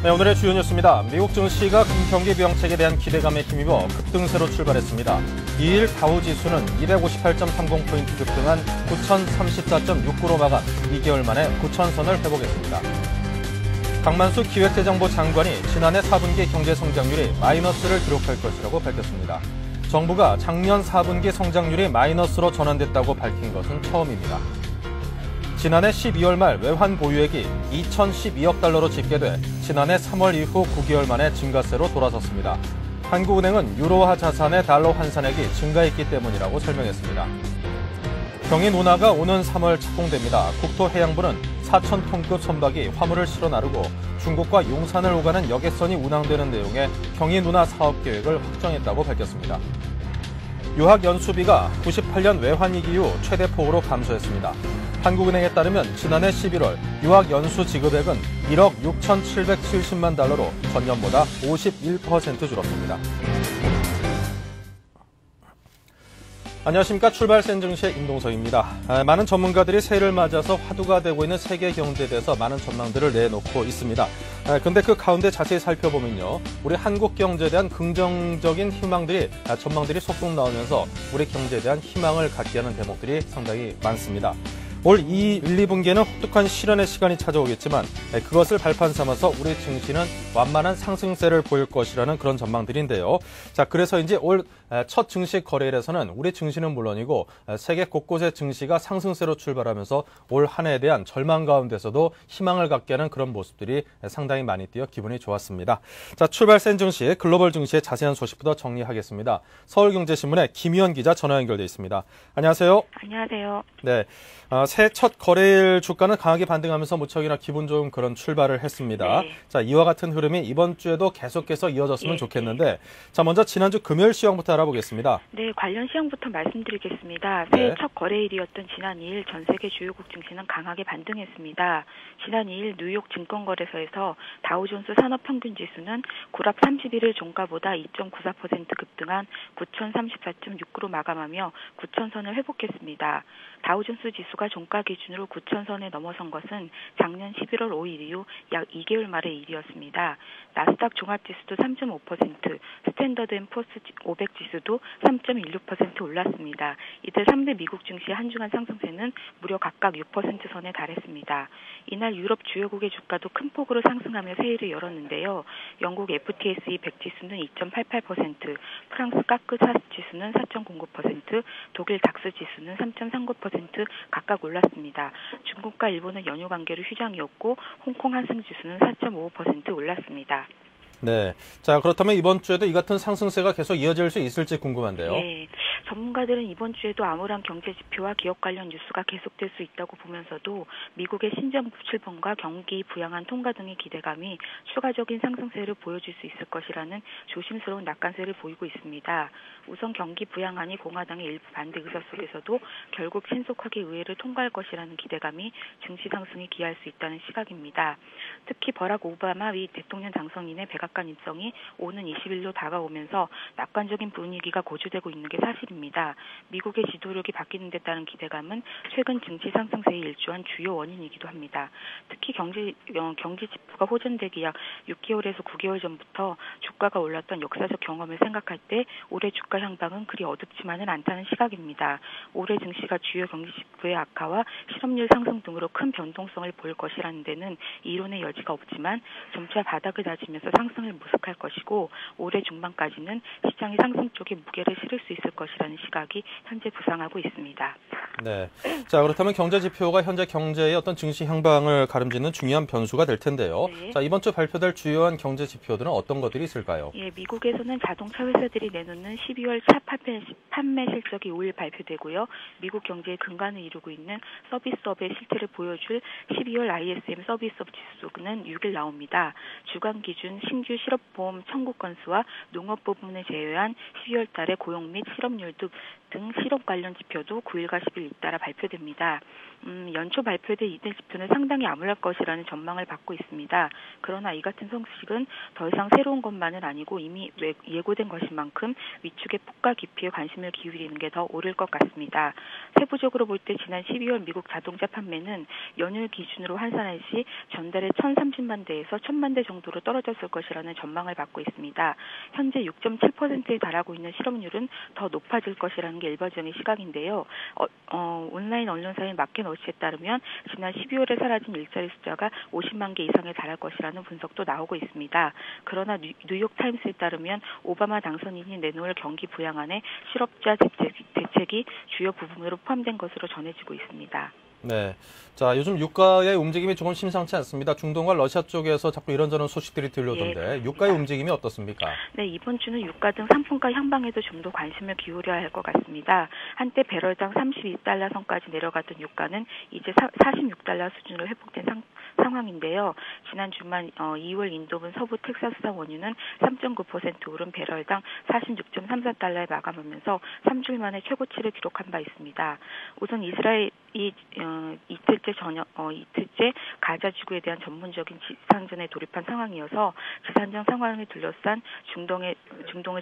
네, 오늘의 주요 뉴스입니다. 미국 증시가 경기 부양책에 대한 기대감에 힘입어 급등세로 출발했습니다. 2일 다우지수는 258.30포인트 급등한 9,034.69로 마감 2개월 만에 9,000선을 회복했습니다. 강만수 기획재정부 장관이 지난해 4분기 경제성장률이 마이너스를 기록할 것이라고 밝혔습니다. 정부가 작년 4분기 성장률이 마이너스로 전환됐다고 밝힌 것은 처음입니다. 지난해 12월 말 외환 보유액이 2,012억 달러로 집계돼 지난해 3월 이후 9개월 만에 증가세로 돌아섰습니다. 한국은행은 유로화 자산의 달러 환산액이 증가했기 때문이라고 설명했습니다. 경인 운하가 오는 3월 착공됩니다. 국토해양부는 4,000톤급 선박이 화물을 실어 나르고 중국과 용산을 오가는 여객선이 운항되는 내용의 경인 운하 사업 계획을 확정했다고 밝혔습니다. 유학 연수비가 98년 외환위기 이후 최대 폭으로 감소했습니다. 한국은행에 따르면 지난해 11월 유학 연수 지급액은 1억 6,770만 달러로 전년보다 51% 줄었습니다. 안녕하십니까. 출발센 증시의 임동석입니다. 많은 전문가들이 새해를 맞아서 화두가 되고 있는 세계 경제에 대해서 많은 전망들을 내놓고 있습니다. 그런데 그 가운데 자세히 살펴보면요. 우리 한국 경제에 대한 긍정적인 전망들이 속속 나오면서 우리 경제에 대한 희망을 갖게 하는 대목들이 상당히 많습니다. 올 1, 2분기에는 혹독한 실현의 시간이 찾아오겠지만 그것을 발판 삼아서 우리 증시는 완만한 상승세를 보일 것이라는 그런 전망들인데요. 자, 그래서인지 올 첫 증시 거래일에서는 우리 증시는 물론이고 세계 곳곳의 증시가 상승세로 출발하면서 올 한 해에 대한 절망 가운데서도 희망을 갖게 하는 그런 모습들이 상당히 많이 띄어 기분이 좋았습니다. 자, 출발센 증시, 글로벌 증시의 자세한 소식부터 정리하겠습니다. 서울경제신문의 김희원 기자 전화 연결돼 있습니다. 안녕하세요. 안녕하세요. 네. 새해 첫 거래일 주가는 강하게 반등하면서 무척이나 기분 좋은 그런 출발을 했습니다. 네. 자, 이와 같은 흐름이 이번 주에도 계속해서 이어졌으면 좋겠는데, 자, 먼저 지난주 금요일 시황부터 알아보겠습니다. 네, 관련 시황부터 말씀드리겠습니다. 새해 첫 거래일이었던 지난 2일 전 세계 주요국 증시는 강하게 반등했습니다. 지난 2일 뉴욕 증권거래소에서 다우존스 산업평균지수는 9랍 30일을 종가보다 2.94% 급등한 9,034.69로 마감하며 9,000선을 회복했습니다. 다우존스 지수가 종가 기준으로 9,000선에 넘어선 것은 작년 11월 5일 이후 약 2개월 만의 일이었습니다. 나스닥 종합지수도 3.5%, 스탠더드 앤 포스 500 지수도 3.16% 올랐습니다. 이들 3대 미국 증시 한 주간 상승세는 무려 각각 6% 선에 달했습니다. 이날 유럽 주요국의 주가도 큰 폭으로 상승하며 새해를 열었는데요. 영국 FTSE 100 지수는 2.88%, 프랑스 까크 40 지수는 4.09%, 독일 닥스 지수는 3.39% 각각 올랐습니다. 중국과 일본은 연휴 관계로 휴장이었고 홍콩 한승 지수는 4.55% 올랐습니다. 네. 자, 그렇다면 이번 주에도 이 같은 상승세가 계속 이어질 수 있을지 궁금한데요. 네. 전문가들은 이번 주에도 암울한 경제 지표와 기업 관련 뉴스가 계속될 수 있다고 보면서도 미국의 신정부 출범과 경기 부양안 통과 등의 기대감이 추가적인 상승세를 보여줄 수 있을 것이라는 조심스러운 낙관세를 보이고 있습니다. 우선 경기 부양안이 공화당의 일부 반대 의사 속에서도 결국 신속하게 의회를 통과할 것이라는 기대감이 증시 상승에 기여할 수 있다는 시각입니다. 특히 버락 오바마 미 대통령 당선인의 백악관 입성이 오는 20일로 다가오면서 낙관적인 분위기가 고조되고 있는 게 사실입니다. 미국의 지도력이 바뀌는 데 따른 기대감은 최근 증시 상승세에 일조한 주요 원인이기도 합니다. 특히 경기 지표가 호전되기 약 6개월에서 9개월 전부터 주가가 올랐던 역사적 경험을 생각할 때 올해 주가 향방은 그리 어둡지만은 않다는 시각입니다. 올해 증시가 주요 경기 지표의 악화와 실업률 상승 등으로 큰 변동성을 보일 것이라는 데는 이론의 여지가 없지만 점차 바닥을 다지면서 상승을 모색할 것이고 올해 중반까지는 시장이 상승 쪽에 무게를 실을 수 있을 것이라는 시각이 현재 부상하고 있습니다. 네. 자, 그렇다면 경제 지표가 현재 경제의 어떤 증시 향방을 가름짓는 중요한 변수가 될 텐데요. 네. 자, 이번 주 발표될 주요한 경제 지표들은 어떤 것들이 있을까요? 예, 미국에서는 자동차 회사들이 내놓는 12월 차 판매 실적이 5일 발표되고요. 미국 경제의 근간을 이루고 있는 서비스업의 실태를 보여줄 12월 ISM 서비스업 지수는 6일 나옵니다. 주간 기준 신규 실업보험 청구 건수와 농업 부분을 제외한 12월 달의 고용 및 실업률 등 실업 관련 지표도 9일과 10일 잇따라 발표됩니다. 연초 발표된 이들 지표는 상당히 암울할 것이라는 전망을 받고 있습니다. 그러나 이 같은 소식은 더 이상 새로운 것만은 아니고 이미 예고된 것인 만큼 위축의 폭과 깊이에 관심을 기울이는 게 더 옳을 것 같습니다. 세부적으로 볼 때 지난 12월 미국 자동차 판매는 연휴 기준으로 환산할 시 전달에 1,030만 대에서 1,000만 대 정도로 떨어졌을 것이라는 전망을 받고 있습니다. 현재 6.7%에 달하고 있는 실업률은 더 높아질 것이라는 게 일반적인 시각인데요. 온라인 언론사인 마켓워치에 따르면 지난 12월에 사라진 일자리 숫자가 50만 개 이상에 달할 것이라는 분석도 나오고 있습니다. 그러나 뉴욕 타임스에 따르면 오바마 당선인이 내놓을 경기 부양안에 실업자 대책이 주요 부분으로 포함된 것으로 전해지고 있습니다. 네. 자, 요즘 유가의 움직임이 조금 심상치 않습니다. 중동과 러시아 쪽에서 자꾸 이런저런 소식들이 들려오던데 유가의 움직임이 어떻습니까? 네, 이번 주는 유가 등 상품가 향방에도 좀 더 관심을 기울여야 할 것 같습니다. 한때 배럴당 32달러 선까지 내려갔던 유가는 이제 46달러 수준으로 회복된 상황인데요. 지난 주말 2월 인도분 서부 텍사스산 원유는 3.9% 오른 배럴당 46.34달러에 마감하면서 3주일 만에 최고치를 기록한 바 있습니다. 우선 이스라엘이 이틀째 가자 지구에 대한 전문적인 지상전에 돌입한 상황이어서 지상전 상황을 둘러싼 중동의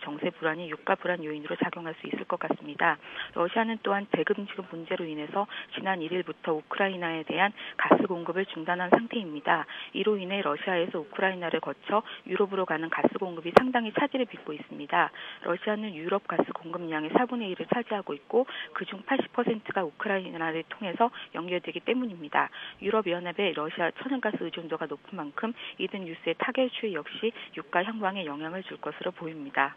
정세 불안이 유가 불안 요인으로 작용할 수 있을 것 같습니다. 러시아는 또한 대금 지급 문제로 인해서 지난 1일부터 우크라이나에 대한 가스 공급을 중단한 상태입니다. 이로 인해 러시아에서 우크라이나를 거쳐 유럽으로 가는 가스 공급이 상당히 차질을 빚고 있습니다. 러시아는 유럽 가스 공급량의 4분의 1을 차지하고 있고 그중 80%가 우크라이나를 통해서 연결되기 때문입니다. 유럽연합의 러시아 천연가스 의존도가 높은 만큼 이들 뉴스의 타결 추이 역시 유가 향방에 영향을 줄 것으로 보입니다.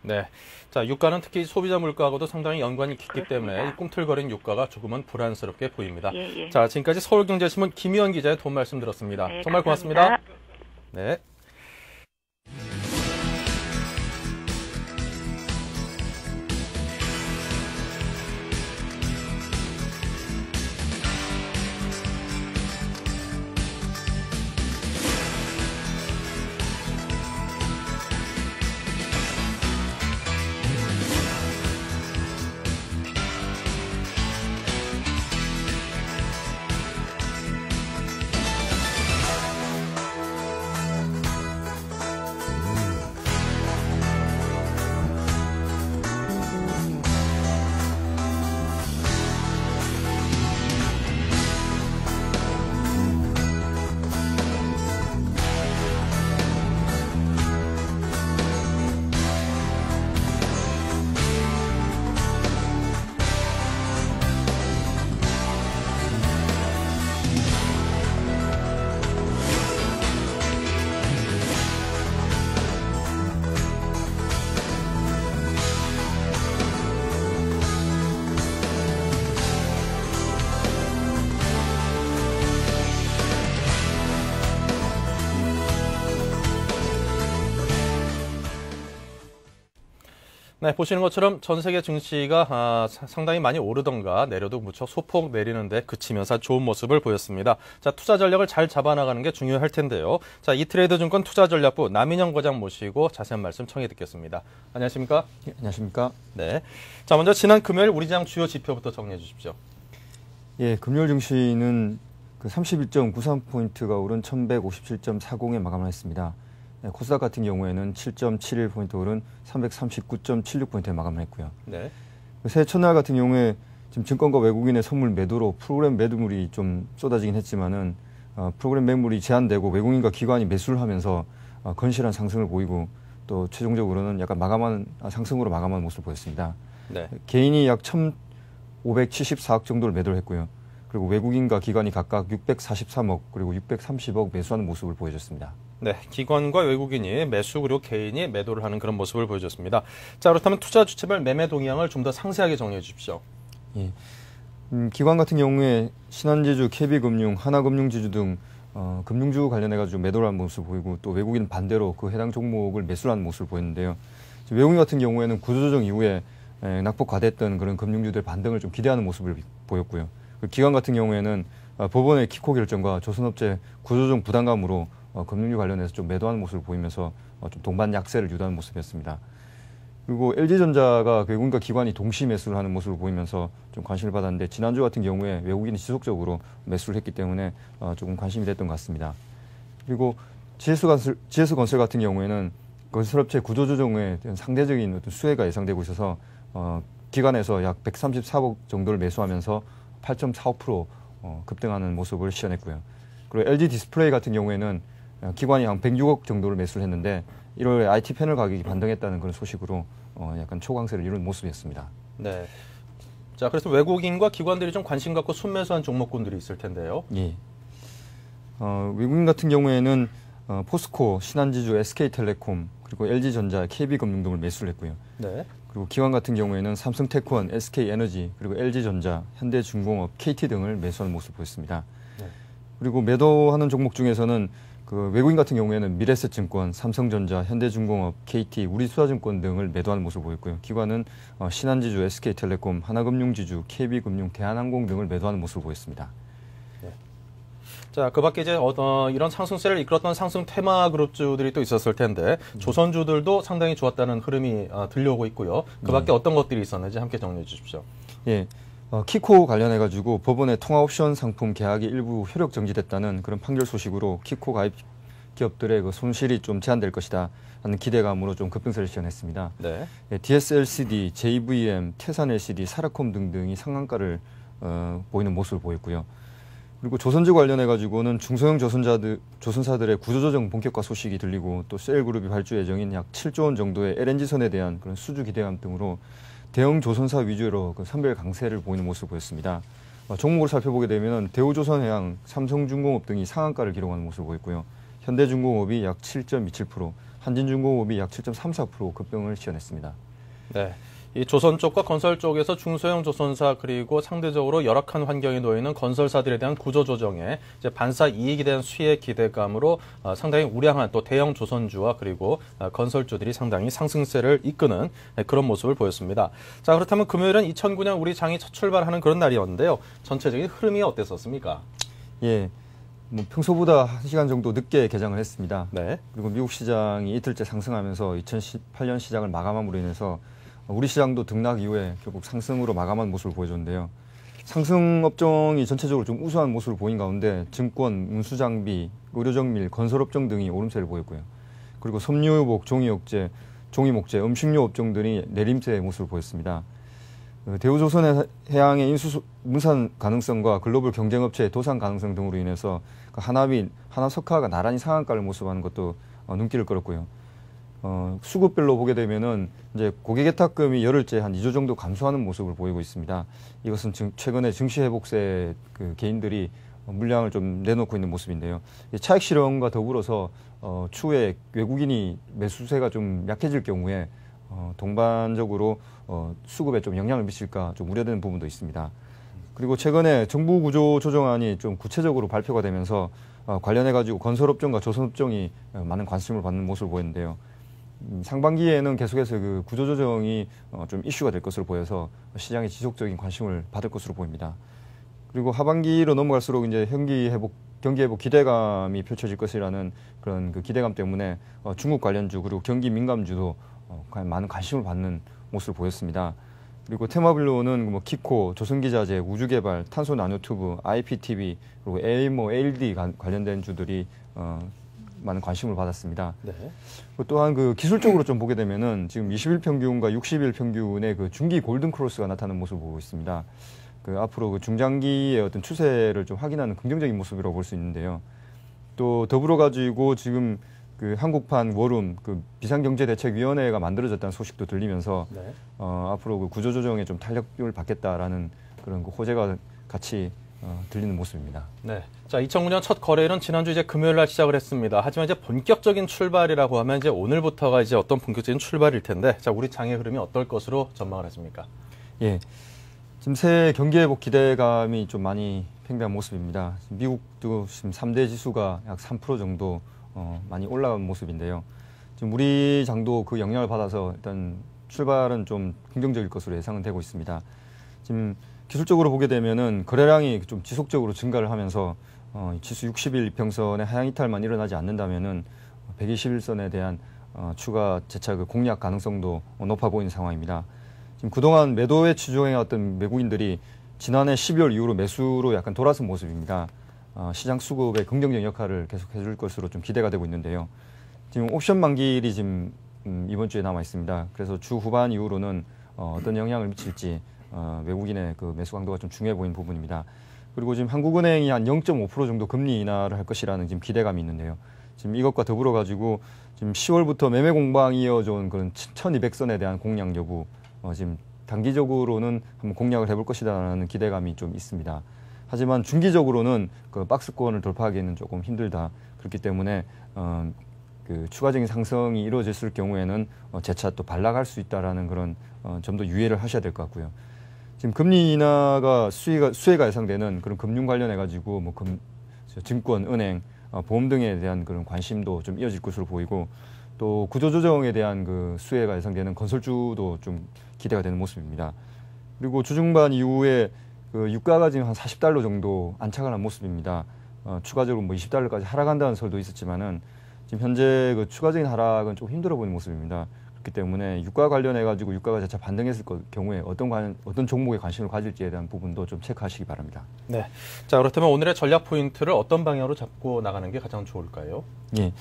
네. 자, 유가는 특히 소비자 물가하고도 상당히 연관이 깊기 그렇습니다. 때문에 꿈틀거리는 유가가 조금은 불안스럽게 보입니다. 예. 자, 지금까지 서울경제신문 김희원 기자의 도움 말씀 들었습니다. 네, 정말 감사합니다. 고맙습니다. 네. 네, 보시는 것처럼 전 세계 증시가 상당히 많이 오르던가 내려도 무척 소폭 내리는데 그치면서 좋은 모습을 보였습니다. 자, 투자 전략을 잘 잡아나가는 게 중요할 텐데요. 자, 이트레이드 증권 투자전략부 남인영 과장 모시고 자세한 말씀 청해 듣겠습니다. 안녕하십니까? 예, 안녕하십니까? 네. 자, 먼저 지난 금요일 우리 시장 주요 지표부터 정리해 주십시오. 예, 금요일 증시는 31.93포인트가 오른 1157.40에 마감을 했습니다. 네, 코스닥 같은 경우에는 7.71포인트 오른 339.76포인트에 마감을 했고요. 네. 새해 첫날 같은 경우에 지금 증권가 외국인의 선물 매도로 프로그램 매도물이 좀 쏟아지긴 했지만은 프로그램 매물이 제한되고 외국인과 기관이 매수를 하면서 건실한 상승을 보이고 또 최종적으로는 약간 상승으로 마감한 모습을 보였습니다. 네. 개인이 약 1,574억 정도를 매도를 했고요. 그리고 외국인과 기관이 각각 643억 그리고 630억 매수하는 모습을 보여줬습니다. 네, 기관과 외국인이 매수 그리고 개인이 매도를 하는 그런 모습을 보여줬습니다. 자, 그렇다면 투자 주체별 매매 동향을 좀 더 상세하게 정리해 주십시오. 예. 기관 같은 경우에 신한지주, KB금융, 하나금융지주 등 금융주 관련해가지고 매도를 한 모습을 보이고 또 외국인 반대로 그 해당 종목을 매수를 하는 모습을 보였는데요. 외국인 같은 경우에는 구조조정 이후에 낙폭 과대했던 그런 금융주들의 반등을 좀 기대하는 모습을 보였고요. 기관 같은 경우에는 법원의 키코 결정과 조선업체 구조조정 부담감으로 금융주 관련해서 좀 매도하는 모습을 보이면서 좀 동반 약세를 유도하는 모습이었습니다. 그리고 LG전자가 외국인과 기관이 동시 매수를 하는 모습을 보이면서 좀 관심을 받았는데 지난주 같은 경우에 외국인이 지속적으로 매수를 했기 때문에 조금 관심이 됐던 것 같습니다. 그리고 GS건설 같은 경우에는 건설업체 구조조정에 대한 상대적인 어떤 수혜가 예상되고 있어서 기관에서 약 134억 정도를 매수하면서 8.45% 급등하는 모습을 시현했고요. 그리고 LG 디스플레이 같은 경우에는 기관이 한 106억 정도를 매수를 했는데 1월에 IT 패널 가격이 반등했다는 그런 소식으로 약간 초강세를 이룬 모습이었습니다. 네. 자, 그래서 외국인과 기관들이 좀 관심 갖고 순매수한 종목군들이 있을 텐데요. 예. 외국인 같은 경우에는 포스코, 신한지주, SK텔레콤, 그리고 LG전자, KB금융 등을 매수를 했고요. 네. 그리고 기관 같은 경우에는 삼성테크원, SK에너지, 그리고 LG전자, 현대중공업, KT 등을 매수하는 모습을 보였습니다. 네. 그리고 매도하는 종목 중에서는 그 외국인 같은 경우에는 미래에셋증권, 삼성전자, 현대중공업, KT, 우리투자증권 등을 매도하는 모습을 보였고요. 기관은 신한지주, SK텔레콤, 하나금융지주, KB금융, 대한항공 등을 매도하는 모습을 보였습니다. 네. 자, 그 밖에 이제 이런 상승세를 이끌었던 상승 테마 그룹주들이 또 있었을 텐데 조선주들도 상당히 좋았다는 흐름이 들려오고 있고요. 그 밖에 어떤 것들이 있었는지 함께 정리해 주십시오. 예. 키코 관련해가지고 법원의 통화옵션 상품 계약이 일부 효력 정지됐다는 그런 판결 소식으로 키코 가입 기업들의 그 손실이 좀 제한될 것이다 하는 기대감으로 좀 급등세를 시현했습니다. 네. 예, DSLCD, JVM, 태산LCD, 사라콤 등등이 상한가를 보이는 모습을 보였고요. 그리고 조선주 관련해가지고는 중소형 조선사들의 구조조정 본격화 소식이 들리고 또 셀그룹이 발주 예정인 약 7조 원 정도의 LNG선에 대한 그런 수주 기대감 등으로 대형 조선사 위주로 그 선별 강세를 보이는 모습을 보였습니다. 종목을 살펴보게 되면 대우조선해양, 삼성중공업 등이 상한가를 기록하는 모습을 보였고요. 현대중공업이 약 7.27%, 한진중공업이 약 7.34% 급등을 시현했습니다. 네. 이 조선 쪽과 건설 쪽에서 중소형 조선사 그리고 상대적으로 열악한 환경에 놓여 있는 건설사들에 대한 구조 조정에 이제 반사 이익에 대한 수혜 기대감으로 상당히 우량한 또 대형 조선주와 그리고 건설주들이 상당히 상승세를 이끄는 그런 모습을 보였습니다. 자, 그렇다면 금요일은 2009년 우리 장이 첫 출발하는 그런 날이었는데요. 전체적인 흐름이 어땠었습니까? 예. 뭐 평소보다 1시간 정도 늦게 개장을 했습니다. 네. 그리고 미국 시장이 이틀째 상승하면서 2018년 시장을 마감함으로 인해서 우리 시장도 등락 이후에 결국 상승으로 마감한 모습을 보여줬는데요. 상승 업종이 전체적으로 좀 우수한 모습을 보인 가운데 증권, 운수장비, 의료정밀, 건설업종 등이 오름세를 보였고요. 그리고 섬유유복, 종이목재, 음식료 업종들이 내림세의 모습을 보였습니다. 대우조선해양의 인수 분산 가능성과 글로벌 경쟁업체의 도산 가능성 등으로 인해서 하나빈, 하나석화가 나란히 상한가를 모습하는 것도 눈길을 끌었고요. 수급별로 보게 되면은 이제 고객예탁금이 열흘째 한 2조 정도 감소하는 모습을 보이고 있습니다. 이것은 최근에 증시 회복세 그 개인들이 물량을 좀 내놓고 있는 모습인데요. 차익 실현과 더불어서 추후에 외국인이 매수세가 좀 약해질 경우에 동반적으로 수급에 좀 영향을 미칠까 좀 우려되는 부분도 있습니다. 그리고 최근에 정부 구조 조정안이 좀 구체적으로 발표가 되면서 관련해가지고 건설업종과 조선업종이 많은 관심을 받는 모습을 보였는데요. 상반기에는 계속해서 그 구조조정이 좀 이슈가 될 것으로 보여서 시장에 지속적인 관심을 받을 것으로 보입니다. 그리고 하반기로 넘어갈수록 이제 경기 회복 기대감이 펼쳐질 것이라는 그런 그 기대감 때문에 중국 관련주 그리고 경기 민감주도 많은 관심을 받는 모습을 보였습니다. 그리고 테마별로는 뭐 키코, 조선기자재, 우주개발, 탄소나노튜브, IPTV 그리고 ALD 관련된 주들이 많은 관심을 받았습니다. 네. 또한 그 기술적으로 좀 보게 되면은 지금 20일 평균과 60일 평균의 그 중기 골든 크로스가 나타나는 모습을 보고 있습니다. 그 앞으로 그 중장기의 어떤 추세를 좀 확인하는 긍정적인 모습이라고 볼 수 있는데요. 또 더불어 가지고 지금 그 한국판 워룸 그 비상경제대책위원회가 만들어졌다는 소식도 들리면서 네. 앞으로 그 구조조정에 좀 탄력을 받겠다라는 그런 그 호재가 같이 들리는 모습입니다. 네. 자, 2009년 첫 거래일은 지난주 이제 금요일 날 시작을 했습니다. 하지만 이제 본격적인 출발이라고 하면 이제 오늘부터가 이제 어떤 본격적인 출발일 텐데, 자, 우리 장의 흐름이 어떨 것으로 전망을 했습니까? 예. 지금 새해 경기 회복 기대감이 좀 많이 팽배한 모습입니다. 미국도 지금 3대 지수가 약 3% 정도 많이 올라간 모습인데요. 지금 우리 장도 그 영향을 받아서 일단 출발은 좀 긍정적일 것으로 예상은 되고 있습니다. 지금 기술적으로 보게 되면은 거래량이 좀 지속적으로 증가를 하면서 지수 60일 이평선의 하향 이탈만 일어나지 않는다면은 121선에 대한 추가 재차 그 공략 가능성도 높아 보이는 상황입니다. 지금 그동안 매도에 치중해왔던 외국인들이 지난해 12월 이후로 매수로 약간 돌아선 모습입니다. 시장 수급에 긍정적 역할을 계속 해줄 것으로 좀 기대가 되고 있는데요. 지금 옵션 만기일이 지금 이번 주에 남아 있습니다. 그래서 주 후반 이후로는 어떤 영향을 미칠지 외국인의 그 매수 강도가 좀 중요해 보이는 부분입니다. 그리고 지금 한국은행이 한 0.5% 정도 금리 인하를 할 것이라는 지금 기대감이 있는데요. 지금 이것과 더불어 가지고 지금 10월부터 매매 공방이 이어져온 그런 1,200선에 대한 공략 여부, 지금 단기적으로는 한번 공략을 해볼 것이다라는 기대감이 좀 있습니다. 하지만 중기적으로는 그 박스권을 돌파하기에는 조금 힘들다. 그렇기 때문에 그 추가적인 상승이 이루어졌을 경우에는 재차 또 반락할 수 있다라는 그런 점도 유의를 하셔야 될 것 같고요. 지금 금리 인하가 수혜가 예상되는 그런 금융 관련해 가지고 뭐 증권, 은행, 보험 등에 대한 그런 관심도 좀 이어질 것으로 보이고 또 구조조정에 대한 그 수혜가 예상되는 건설주도 좀 기대가 되는 모습입니다. 그리고 주중반 이후에 그 유가가 지금 한 40달러 정도 안착을 한 모습입니다. 추가적으로 뭐 20달러까지 하락한다는 설도 있었지만은 지금 현재 그 추가적인 하락은 좀 힘들어 보이는 모습입니다. 그렇기 때문에 유가 관련해 가지고 유가가 재차 반등했을 경우에 어떤 종목에 관심을 가질지에 대한 부분도 좀 체크하시기 바랍니다. 네. 자, 그렇다면 오늘의 전략 포인트를 어떤 방향으로 잡고 나가는 게 가장 좋을까요? 예.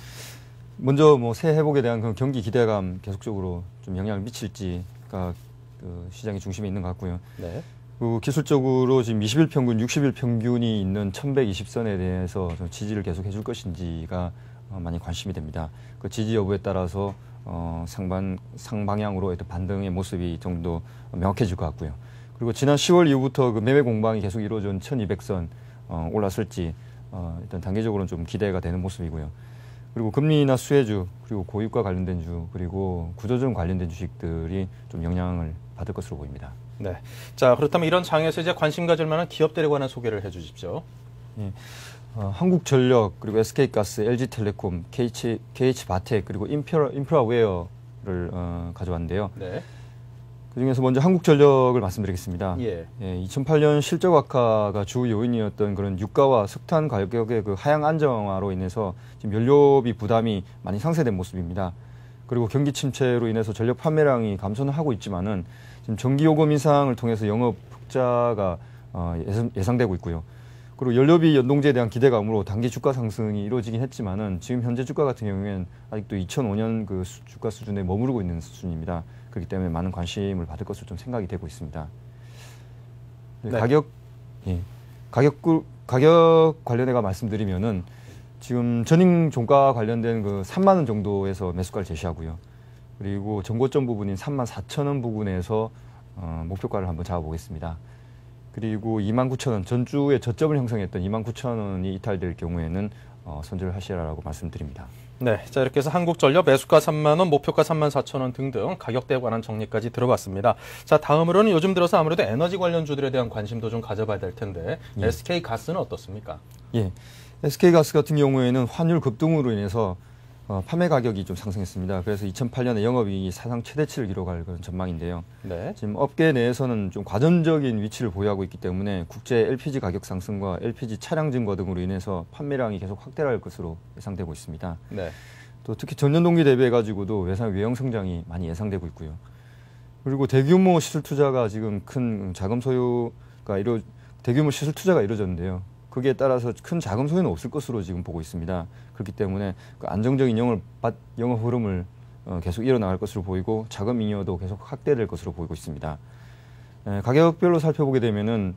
먼저 뭐 새해 회복에 대한 그 경기 기대감 계속적으로 좀 영향을 미칠지가 그 시장의 중심에 있는 것 같고요. 네. 그 기술적으로 지금 20일 평균, 60일 평균이 있는 1120선에 대해서 좀 지지를 계속 해줄 것인지가 많이 관심이 됩니다. 그 지지 여부에 따라서 상방향으로 반등의 모습이 좀 더 명확해질 것 같고요. 그리고 지난 10월 이후부터 그 매매 공방이 계속 이루어진 1200선 올랐을지 일단 단기적으로는 좀 기대가 되는 모습이고요. 그리고 금리나 수혜주, 그리고 고유가 관련된 주, 그리고 구조조정 관련된 주식들이 좀 영향을 받을 것으로 보입니다. 네. 자, 그렇다면 이런 장에서 이제 관심 가질 만한 기업들에 관한 소개를 해 주십시오. 예. 한국전력, 그리고 SK가스, LG텔레콤, KH바텍, 그리고 인프라웨어를 가져왔는데요. 네. 그중에서 먼저 한국전력을 말씀드리겠습니다. 예. 2008년 실적 악화가 주 요인이었던 그런 유가와 석탄 가격의 그 하향 안정화로 인해서 지금 연료비 부담이 많이 상쇄된 모습입니다. 그리고 경기 침체로 인해서 전력 판매량이 감소는 하고 있지만은 지금 전기요금 인상을 통해서 영업 흑자가 예상되고 있고요. 그리고 연료비 연동제에 대한 기대감으로 단기 주가 상승이 이루어지긴 했지만은 지금 현재 주가 같은 경우에는 아직도 2005년 그 주가 수준에 머무르고 있는 수준입니다. 그렇기 때문에 많은 관심을 받을 것으로 좀 생각이 되고 있습니다. 네. 가격 관련해가 말씀드리면은 지금 전임 종가 관련된 그 3만 원 정도에서 매수가를 제시하고요. 그리고 전고점 부분인 34,000원 부분에서 목표가를 한번 잡아보겠습니다. 그리고 29,000원, 전주에 저점을 형성했던 29,000원이 이탈될 경우에는 손절을 하시라고 말씀드립니다. 네, 자 이렇게 해서 한국전력 매수가 3만 원, 목표가 34,000원 등등 가격대에 관한 정리까지 들어봤습니다. 자, 다음으로는 요즘 들어서 아무래도 에너지 관련 주들에 대한 관심도 좀 가져봐야 될 텐데 예. SK가스는 어떻습니까? 예, SK가스 같은 경우에는 환율 급등으로 인해서 판매 가격이 좀 상승했습니다. 그래서 2008년에 영업이익이 사상 최대치를 기록할 그런 전망인데요. 네. 지금 업계 내에서는 좀 과점적인 위치를 보유하고 있기 때문에 국제 LPG 가격 상승과 LPG 차량 증가 등으로 인해서 판매량이 계속 확대할 것으로 예상되고 있습니다. 네. 또 특히 전년 동기 대비해 가지고도 외형 성장이 많이 예상되고 있고요. 그리고 대규모 시설 투자가 지금 큰 자금 소요가 대규모 시설 투자가 이루어졌는데요. 거기에 따라서 큰 자금 소요는 없을 것으로 지금 보고 있습니다. 그렇기 때문에 그 안정적인 영업 흐름을 계속 이어나갈 것으로 보이고 자금 잉여도 계속 확대될 것으로 보이고 있습니다. 가격별로 살펴보게 되면은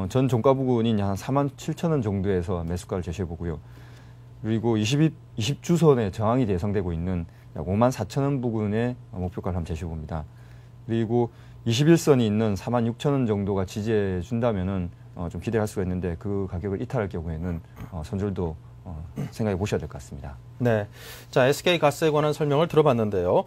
전 종가 부근인 한 47,000원 정도에서 매수가를 제시해 보고요. 그리고 20주선에 저항이 예상되고 있는 약 54,000원 부근의 목표가를 한번 제시해 봅니다. 그리고 21선이 있는 46,000원 정도가 지지해 준다면은 좀 기대할 수가 있는데 그 가격을 이탈할 경우에는 손절도 생각해 보셔야 될 것 같습니다. 네. 자, SK가스에 관한 설명을 들어봤는데요.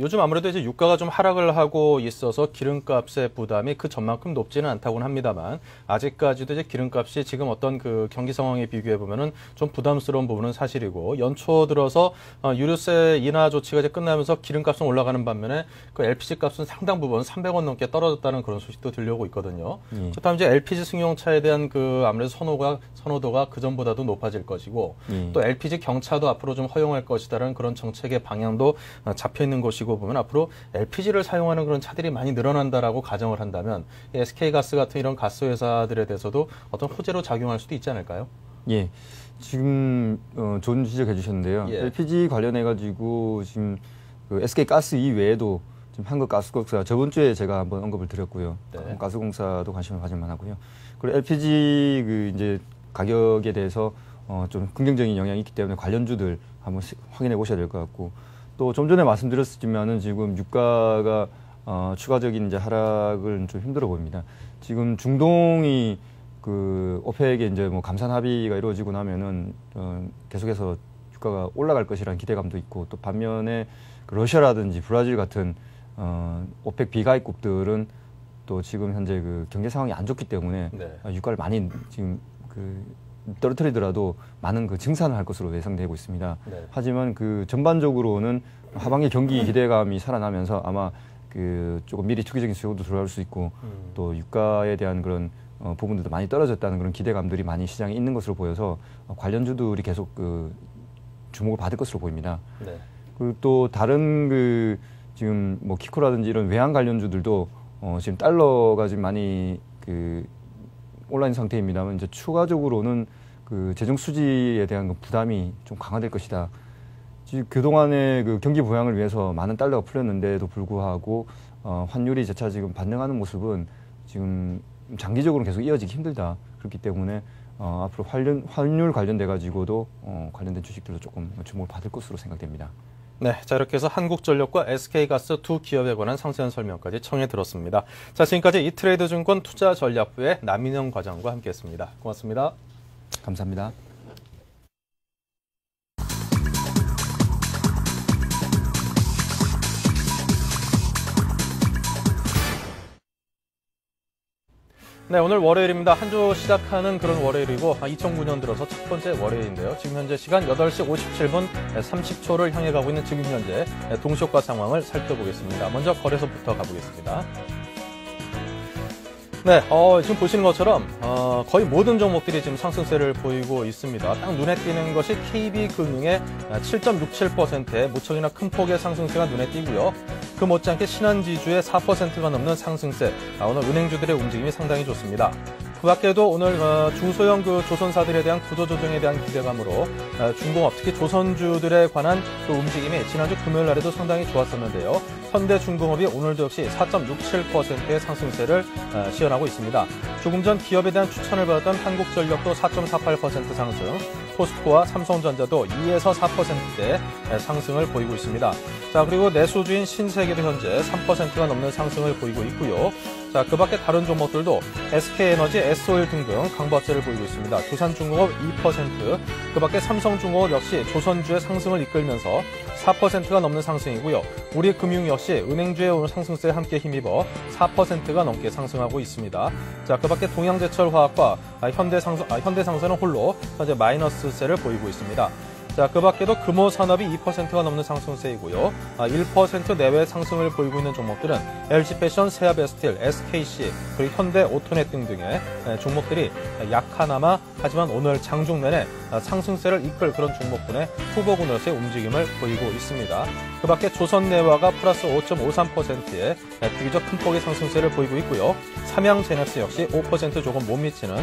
요즘 아무래도 이제 유가가 좀 하락을 하고 있어서 기름값의 부담이 그 전만큼 높지는 않다고는 합니다만, 아직까지도 이제 기름값이 지금 어떤 그 경기 상황에 비교해 보면은 좀 부담스러운 부분은 사실이고, 연초 들어서 유류세 인하 조치가 이제 끝나면서 기름값은 올라가는 반면에 그 LPG 값은 상당 부분 300원 넘게 떨어졌다는 그런 소식도 들려오고 있거든요. 그렇다면 이제 LPG 승용차에 대한 그 아무래도 선호도가 그 전보다도 높아질 될 것이고 또 LPG 경차도 앞으로 좀 허용할 것이다라는 그런 정책의 방향도 잡혀 있는 것이고 보면 앞으로 LPG를 사용하는 그런 차들이 많이 늘어난다라고 가정을 한다면 SK가스 같은 이런 가스 회사들에 대해서도 어떤 호재로 작용할 수도 있지 않을까요? 예. 지금 좋은 지적해 주셨는데요. 예. LPG 관련해 가지고 지금 그 SK가스 이외에도 지금 한국가스공사 저번 주에 제가 한번 언급을 드렸고요. 네. 한국가스공사도 관심을 가질 만하고요. 그리고 LPG 그 이제 가격에 대해서 좀 긍정적인 영향이 있기 때문에 관련주들 한번 확인해 보셔야 될 것 같고 또 좀 전에 말씀드렸지만은 지금 유가가 추가적인 이제 하락은 좀 힘들어 보입니다. 지금 중동이 그 오펙의 이제 뭐 감산 합의가 이루어지고 나면은 계속해서 유가가 올라갈 것이라는 기대감도 있고 또 반면에 그 러시아라든지 브라질 같은 오펙 비가입국들은 또 지금 현재 그 경제 상황이 안 좋기 때문에 네. 유가를 많이 지금 그 떨어뜨리더라도 많은 그 증산을 할 것으로 예상되고 있습니다. 네. 하지만 그 전반적으로는 하반기 경기 기대감이 살아나면서 아마 그 조금 미리 투기적인 수요도 들어갈 수 있고 또 유가에 대한 그런 부분들도 많이 떨어졌다는 그런 기대감들이 많이 시장에 있는 것으로 보여서 관련주들이 계속 그 주목을 받을 것으로 보입니다. 네. 그리고 또 다른 그 지금 뭐 키코라든지 이런 외환 관련주들도 지금 달러가 지금 많이 그 온라인 상태입니다만 이제 추가적으로는 그 재정 수지에 대한 그 부담이 좀 강화될 것이다. 지금 그동안의 그 경기 부양을 위해서 많은 달러가 풀렸는데도 불구하고 환율이 재차 지금 반등하는 모습은 지금 장기적으로 계속 이어지기 힘들다. 그렇기 때문에 앞으로 환율 관련돼 가지고도 관련된 주식들도 조금 주목을 받을 것으로 생각됩니다. 네, 자 이렇게 해서 한국전력과 SK가스 두 기업에 관한 상세한 설명까지 청해 들었습니다. 자, 지금까지 이트레이드증권 투자전략부의 남인영 과장과 함께했습니다. 고맙습니다. 감사합니다. 네, 오늘 월요일입니다. 한 주 시작하는 그런 월요일이고 2009년 들어서 첫 번째 월요일인데요. 지금 현재 시간 8시 57분 30초를 향해 가고 있는 지금 현재 동시효과 상황을 살펴보겠습니다. 먼저 거래소부터 가보겠습니다. 네, 지금 보시는 것처럼 거의 모든 종목들이 지금 상승세를 보이고 있습니다. 딱 눈에 띄는 것이 KB금융의 7.67%의 무척이나 큰 폭의 상승세가 눈에 띄고요. 그 못지않게 신한지주의 4%가 넘는 상승세, 오늘 은행주들의 움직임이 상당히 좋습니다. 그 밖에도 오늘 중소형 그 조선사들에 대한 구조조정에 대한 기대감으로 중공업, 특히 조선주들에 관한 그 움직임이 지난주 금요일 날에도 상당히 좋았었는데요. 현대중공업이 오늘도 역시 4.67%의 상승세를 시현하고 있습니다. 조금 전 기업에 대한 추천을 받았던 한국전력도 4.48% 상승, 포스코와 삼성전자도 2에서 4%대 상승을 보이고 있습니다. 자, 그리고 내수주인 신세계도 현재 3%가 넘는 상승을 보이고 있고요. 자, 그 밖에 다른 종목들도 SK에너지, S-오일 등등 강보합세를 보이고 있습니다. 두산중공업 2%, 그 밖에 삼성중공업 역시 조선주의 상승을 이끌면서 4%가 넘는 상승이고요. 우리금융 역시 은행주의 오늘 상승세에 함께 힘입어 4%가 넘게 상승하고 있습니다. 자, 그 밖에 동양제철화학과 현대상선은 홀로 현재 마이너스세를 보이고 있습니다. 자, 그 밖에도 금호산업이 2%가 넘는 상승세이고요. 1% 내외 상승을 보이고 있는 종목들은 LG패션, 세아베스틸, SKC, 그리고 현대오토넷 등등의 종목들이 약하나마 하지만 오늘 장중 내내 상승세를 이끌 그런 종목군의 후보군으로서의 움직임을 보이고 있습니다. 그 밖에 조선내화가 플러스 5.53%의 비교적 큰 폭의 상승세를 보이고 있고요. 삼양제넥스 역시 5% 조금 못 미치는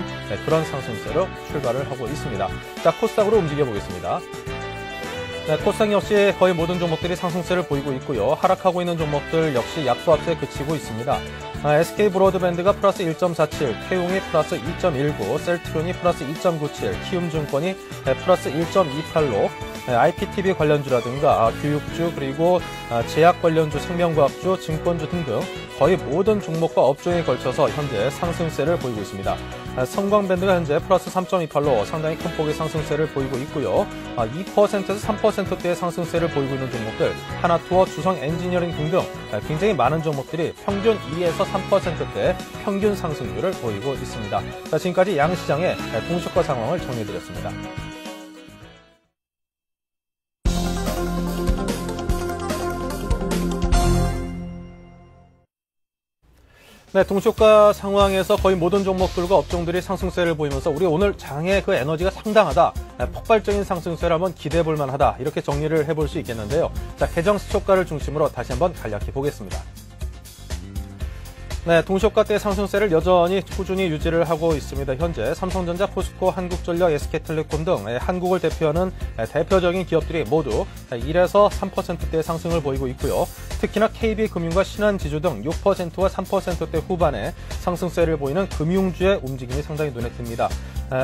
그런 상승세로 출발을 하고 있습니다. 자, 코스닥으로 움직여 보겠습니다. 네, 코스닥 역시 거의 모든 종목들이 상승세를 보이고 있고요. 하락하고 있는 종목들 역시 약보합세에 그치고 있습니다. SK브로드밴드가 플러스 1.47, 태용이 플러스 2.19, 셀트론이 플러스 2.97, 키움증권이 플러스 1.28로 IPTV 관련주라든가 교육주 그리고 제약 관련주, 생명과학주, 증권주 등등 거의 모든 종목과 업종에 걸쳐서 현재 상승세를 보이고 있습니다. 성광밴드가 현재 플러스 3.28로 상당히 큰 폭의 상승세를 보이고 있고요. 2%에서 3%대의 상승세를 보이고 있는 종목들, 하나투어, 주성엔지니어링 등등 굉장히 많은 종목들이 평균 2에서 3%대 평균 상승률을 보이고 있습니다. 자, 지금까지 양시장의 동시효과 상황을 정리해드렸습니다. 네, 동시효과 상황에서 거의 모든 종목들과 업종들이 상승세를 보이면서 우리 오늘 장의 그 에너지가 상당하다, 폭발적인 상승세를 한번 기대해 볼 만하다, 이렇게 정리를 해볼 수 있겠는데요. 자, 개정시효과를 중심으로 다시 한번 간략히 보겠습니다. 네, 동시효과 때 상승세를 여전히 꾸준히 유지를 하고 있습니다. 현재 삼성전자, 포스코, 한국전력, SK텔레콤 등 한국을 대표하는 대표적인 기업들이 모두 1에서 3%대 상승을 보이고 있고요. 특히나 KB금융과 신한지주 등 6%와 3%대 후반의 상승세를 보이는 금융주의 움직임이 상당히 눈에 띕니다.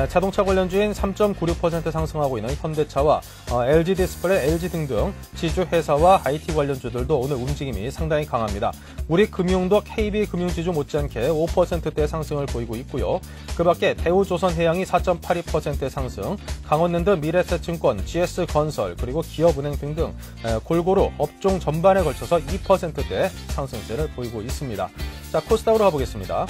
자동차 관련주인 3.96% 상승하고 있는 현대차와 LG디스플레이, LG 등등 지주회사와 IT 관련주들도 오늘 움직임이 상당히 강합니다. 우리금융도 KB금융지주 못지않게 5%대 상승을 보이고 있고요. 그 밖에 대우조선해양이 4.82%의 상승, 강원랜드, 미래에셋증권, GS건설, 그리고 기업은행 등등 골고루 업종 전반에 걸쳐서 2%대 상승세를 보이고 있습니다. 자, 코스닥으로 가보겠습니다.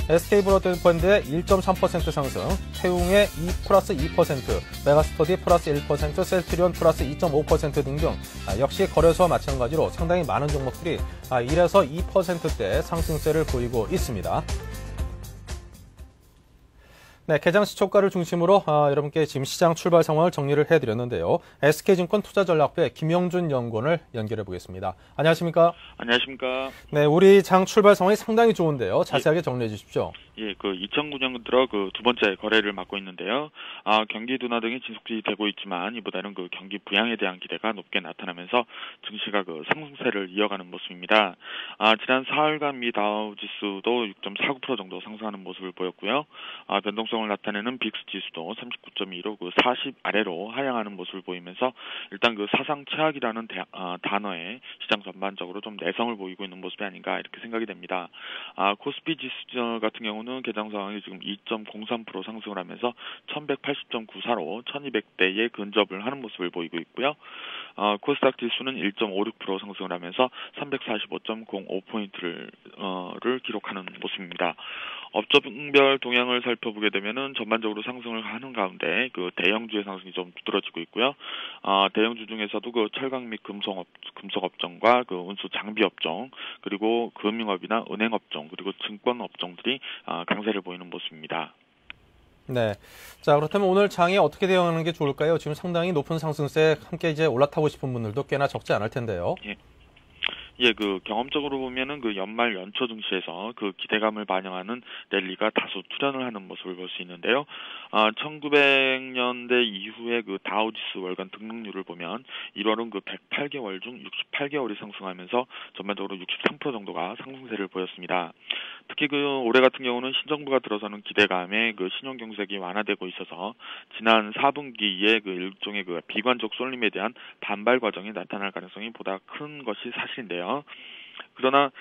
SK브로드밴드의 1.3% 상승, 태웅의 플러스 2%, 메가스터디 플러스 1%, 셀트리온 플러스 2.5% 등등 역시 거래소와 마찬가지로 상당히 많은 종목들이 1에서 2%대 상승세를 보이고 있습니다. 네, 개장시초가를 중심으로 여러분께 지금 시장 출발 상황을 정리를 해드렸는데요. SK증권 투자전략부의 김영준 연구원을 연결해 보겠습니다. 안녕하십니까? 안녕하십니까? 네, 우리 장 출발 상황이 상당히 좋은데요. 자세하게 정리해 주십시오. 예, 2009년 들어 두 번째 거래를 맡고 있는데요. 경기 둔화 등이 지속되고 있지만 이보다는 경기 부양에 대한 기대가 높게 나타나면서 증시가 상승세를 이어가는 모습입니다. 지난 4일간 미 다우지수도 6.49% 정도 상승하는 모습을 보였고요. 변동성을 나타내는 빅스 지수도 39.2로 40 아래로 하향하는 모습을 보이면서 일단 사상 최악이라는 단어에 시장 전반적으로 좀 내성을 보이고 있는 모습이 아닌가 이렇게 생각이 됩니다. 코스피 지수 같은 경우는 개장 상황이 지금 2.03% 상승을 하면서 1180.94로 1200대에 근접을 하는 모습을 보이고 있고요. 코스닥 지수는 1.56% 상승을 하면서 345.05포인트를 기록하는 모습입니다. 업종별 동향을 살펴보게 되면은 전반적으로 상승을 하는 가운데 대형주의 상승이 좀 두드러지고 있고요. 대형주 중에서도 철강 및 금속 업종과 운수 장비 업종, 그리고 금융업이나 은행 업종, 그리고 증권 업종들이 강세를 보이는 모습입니다. 네. 자, 그렇다면 오늘 장에 어떻게 대응하는 게 좋을까요? 지금 상당히 높은 상승세에 함께 이제 올라타고 싶은 분들도 꽤나 적지 않을 텐데요. 예, 경험적으로 보면은 연말 연초 증시에서 기대감을 반영하는 랠리가 다소 출현을 하는 모습을 볼 수 있는데요. 1900년대 이후에 다우지수 월간 등락률을 보면 1월은 108개월 중 68개월이 상승하면서 전반적으로 63% 정도가 상승세를 보였습니다. 특히 올해 같은 경우는 신정부가 들어서는 기대감에 신용경색이 완화되고 있어서 지난 4분기에 일종의 비관적 쏠림에 대한 반발 과정이 나타날 가능성이 보다 큰 것이 사실인데요. 그러나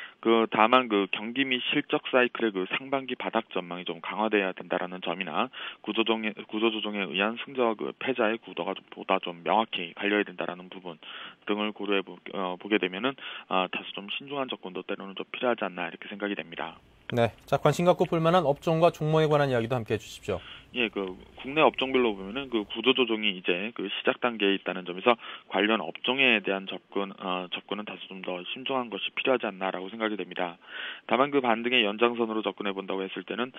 다만 경기 및 실적 사이클의 상반기 바닥 전망이 좀 강화돼야 된다라는 점이나 구조조정에 의한 승자와 패자의 구도가 보다 좀 명확히 갈려야 된다라는 부분 등을 고려해 보게 되면은 다소 좀 신중한 접근도 때로는 좀 필요하지 않나 이렇게 생각이 됩니다. 네, 자, 관심 갖고 볼만한 업종과 종목에 관한 이야기도 함께 해주십시오. 예, 국내 업종별로 보면은 구조조정이 이제 시작 단계에 있다는 점에서 관련 업종에 대한 접근은 다소 좀 더 신중한 것이 필요하지 않나라고 생각이 됩니다. 다만 반등의 연장선으로 접근해 본다고 했을 때는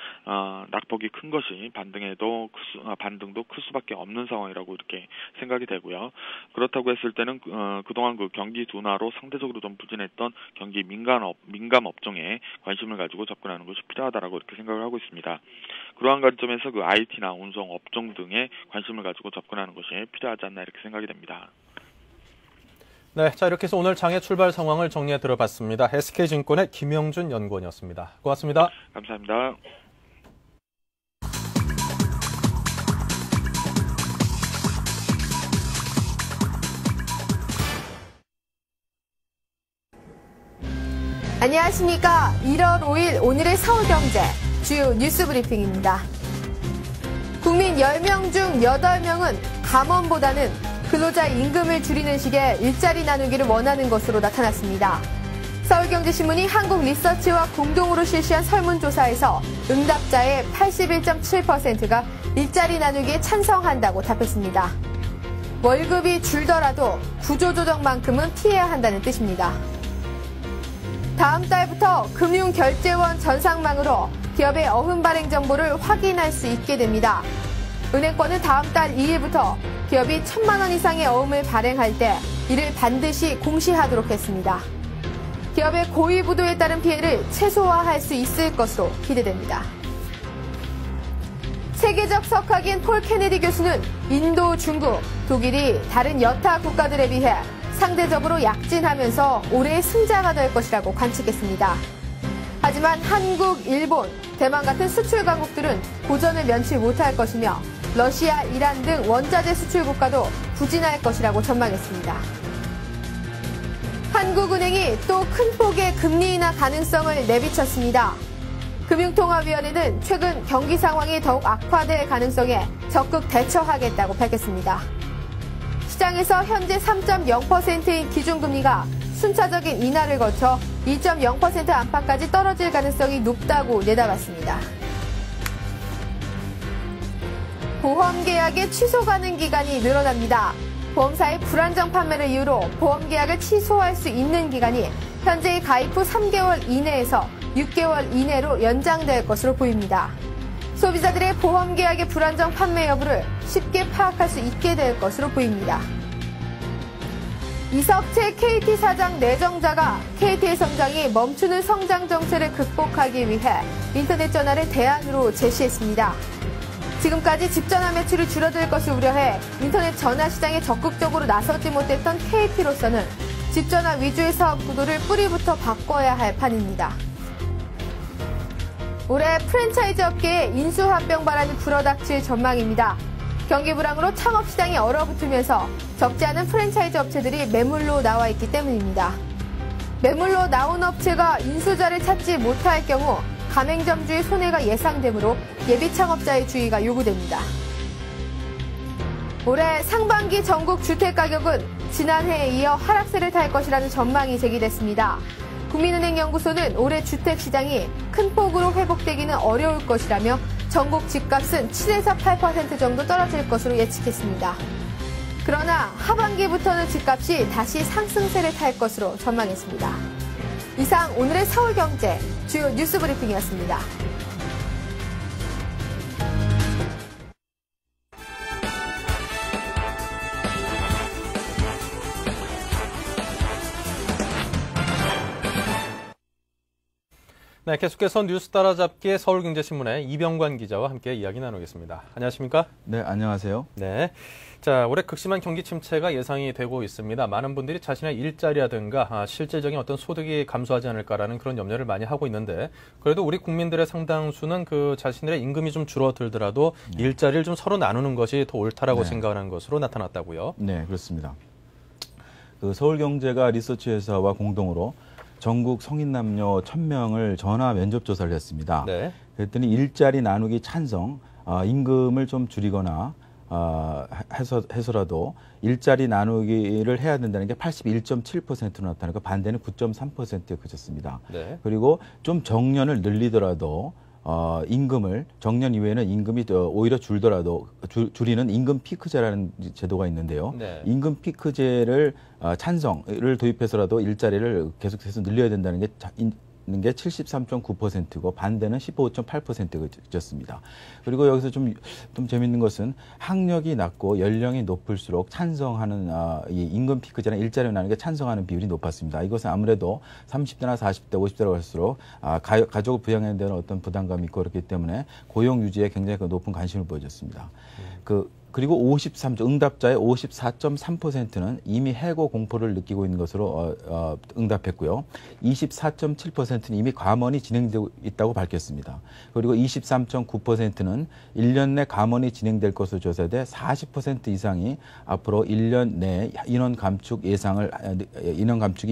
낙폭이 큰 것이 반등도 클 수밖에 없는 상황이라고 이렇게 생각이 되고요. 그렇다고 했을 때는 그동안 경기 둔화로 상대적으로 좀 부진했던 경기 민감 업종에 관심을 가지고 접근하는 것이 필요하다라고 이렇게 생각을 하고 있습니다. 그러한 관점에서 IT나 운송 업종 등에 관심을 가지고 접근하는 것이 필요하지 않나 이렇게 생각이 됩니다. 네, 자, 이렇게 해서 오늘 장의 출발 상황을 정리해 들어봤습니다. SK증권의 김영준 연구원이었습니다. 고맙습니다. 감사합니다. 안녕하십니까. 1월 5일 오늘의 서울경제 주요 뉴스 브리핑입니다. 국민 10명 중 8명은 감원보다는 근로자 임금을 줄이는 식의 일자리 나누기를 원하는 것으로 나타났습니다. 서울경제신문이 한국리서치와 공동으로 실시한 설문조사에서 응답자의 81.7%가 일자리 나누기에 찬성한다고 답했습니다. 월급이 줄더라도 구조조정만큼은 피해야 한다는 뜻입니다. 다음 달부터 금융결제원 전상망으로 기업의 어흠 발행 정보를 확인할 수 있게 됩니다. 은행권은 다음 달 2일부터 기업이 1,000만 원 이상의 어음을 발행할 때 이를 반드시 공시하도록 했습니다. 기업의 고의부도에 따른 피해를 최소화할 수 있을 것으로 기대됩니다. 세계적 석학인 폴 케네디 교수는 인도, 중국, 독일이 다른 여타 국가들에 비해 상대적으로 약진하면서 올해의 승자가 될 것이라고 관측했습니다. 하지만 한국, 일본, 대만 같은 수출 강국들은 고전을 면치 못할 것이며 러시아, 이란 등 원자재 수출 국가도 부진할 것이라고 전망했습니다. 한국은행이 또 큰 폭의 금리 인하 가능성을 내비쳤습니다. 금융통화위원회는 최근 경기 상황이 더욱 악화될 가능성에 적극 대처하겠다고 밝혔습니다. 시장에서 현재 3.0%인 기준금리가 순차적인 인하를 거쳐 2.0% 안팎까지 떨어질 가능성이 높다고 내다봤습니다. 보험계약의 취소 가능 기간이 늘어납니다. 보험사의 불안정 판매를 이유로 보험계약을 취소할 수 있는 기간이 현재의 가입 후 3개월 이내에서 6개월 이내로 연장될 것으로 보입니다. 소비자들의 보험계약의 불안정 판매 여부를 쉽게 파악할 수 있게 될 것으로 보입니다. 이석채 KT 사장 내정자가 KT의 성장이 멈추는 성장 정체를 극복하기 위해 인터넷 전화를 대안으로 제시했습니다. 지금까지 집전화 매출이 줄어들 것을 우려해 인터넷 전화 시장에 적극적으로 나서지 못했던 KT로서는 집전화 위주의 사업 구도를 뿌리부터 바꿔야 할 판입니다. 올해 프랜차이즈 업계에 인수합병 바람이 불어닥칠 전망입니다. 경기 불황으로 창업 시장이 얼어붙으면서 적지 않은 프랜차이즈 업체들이 매물로 나와 있기 때문입니다. 매물로 나온 업체가 인수자를 찾지 못할 경우 가맹점주의 손해가 예상되므로 예비 창업자의 주의가 요구됩니다. 올해 상반기 전국 주택가격은 지난해에 이어 하락세를 탈 것이라는 전망이 제기됐습니다. 국민은행연구소는 올해 주택시장이 큰 폭으로 회복되기는 어려울 것이라며 전국 집값은 7에서 8% 정도 떨어질 것으로 예측했습니다. 그러나 하반기부터는 집값이 다시 상승세를 탈 것으로 전망했습니다. 이상 오늘의 서울경제 주요 뉴스 브리핑이었습니다. 네, 계속해서 뉴스 따라잡기의 서울경제신문의 이병관 기자와 함께 이야기 나누겠습니다. 안녕하십니까? 네, 안녕하세요. 네. 자, 올해 극심한 경기 침체가 예상이 되고 있습니다. 많은 분들이 자신의 일자리라든가 실질적인 어떤 소득이 감소하지 않을까라는 그런 염려를 많이 하고 있는데, 그래도 우리 국민들의 상당수는 그 자신들의 임금이 좀 줄어들더라도 일자리를 좀 서로 나누는 것이 더 옳다라고 생각하는 것으로 나타났다고요. 네, 그렇습니다. 그 서울경제가 리서치 회사와 공동으로 전국 성인 남녀 1,000명을 전화 면접 조사를 했습니다. 네. 그랬더니 일자리 나누기 찬성, 임금을 좀 줄이거나 해서라도 일자리 나누기를 해야 된다는 게 81.7%로 나타나고 반대는 9.3%에 그쳤습니다. 네. 그리고 좀 정년을 늘리더라도 정년 이후에는 임금이 오히려 줄더라도 줄이는 임금 피크제라는 제도가 있는데요. 네. 임금 피크제를 찬성을 도입해서라도 일자리를 계속해서 늘려야 된다는 게 73.9%고 반대는 15.8%가 그쳤습니다. 그리고 여기서 좀 재밌는 것은 학력이 낮고 연령이 높을수록 찬성하는 이 임금 피크제나 일자리 나누는 게 찬성하는 비율이 높았습니다. 이것은 아무래도 30대나 40대, 50대로 갈수록 가족을 부양하는 데는 어떤 부담감이 있고 그렇기 때문에 고용 유지에 굉장히 높은 관심을 보여줬습니다. 그리고 응답자의 54.3%는 이미 해고 공포를 느끼고 있는 것으로 응답했고요. 24.7%는 이미 감원이 진행되고 있다고 밝혔습니다. 그리고 23.9%는 1년 내 감원이 진행될 것으로 조사돼 40% 이상이 앞으로 1년 내에 인원 감축이